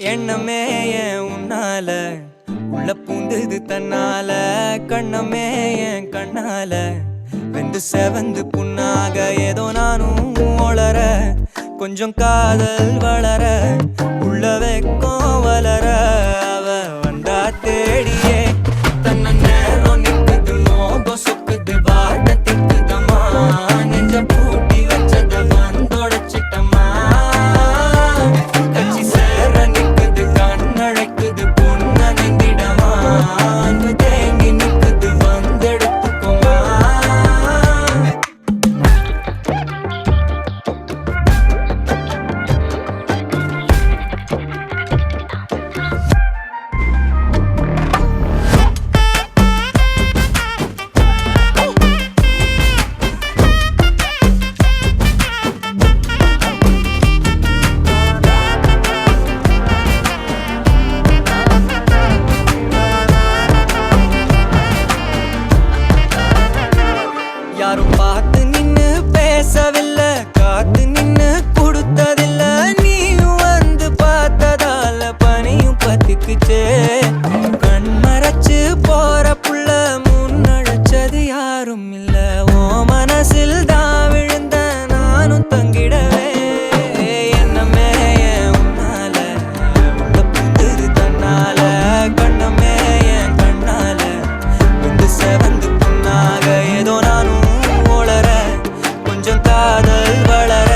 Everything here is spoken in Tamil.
எண்ணமே ஏன் உன்னால உள்ள பூந்தது தன்னால கண்ணமே என் கண்ணால வெந்து செவந்து புண்ணாக ஏதோ நானும் ஒளர கொஞ்சம் காதல் வளர உள்ள வெக்கம் வளர அவ வந்தா தேடியே தன்ன நேரம் நிக்குது மோகம் சுக்குது வாட்ட திக்குதம்மா நெஞ்ச பூட்டி வச்சத வந்தொடச்சிட்டம்மா கட்சி சேர நிக்குது கண்ணழைக்குது பொண்ண நெந்திடமா அன்பு தேங்கி நிக்குது வந்தெடுத்துக்குமா யாரும் பார்த்து நின்னு பேசவில்லை காத்து நின்னு கொடுத்ததில்ல நீயும் வந்து பார்த்ததால பனியும் பத்திக்குச்சே கண் மறைச்சு போற புள்ள முன்னழைச்சது யாரும் இல்ல ஓ மனசில் தான் விழுந்த நானும் தங்கிடவே என்னமே என் உன்னால உள்ள புந்தது தன்னால கண்ணமே என் கண்ணால வந்து செவந்து புண்ணாக ஏதோ நானும் ஒளர கொஞ்சம் காதல் வளர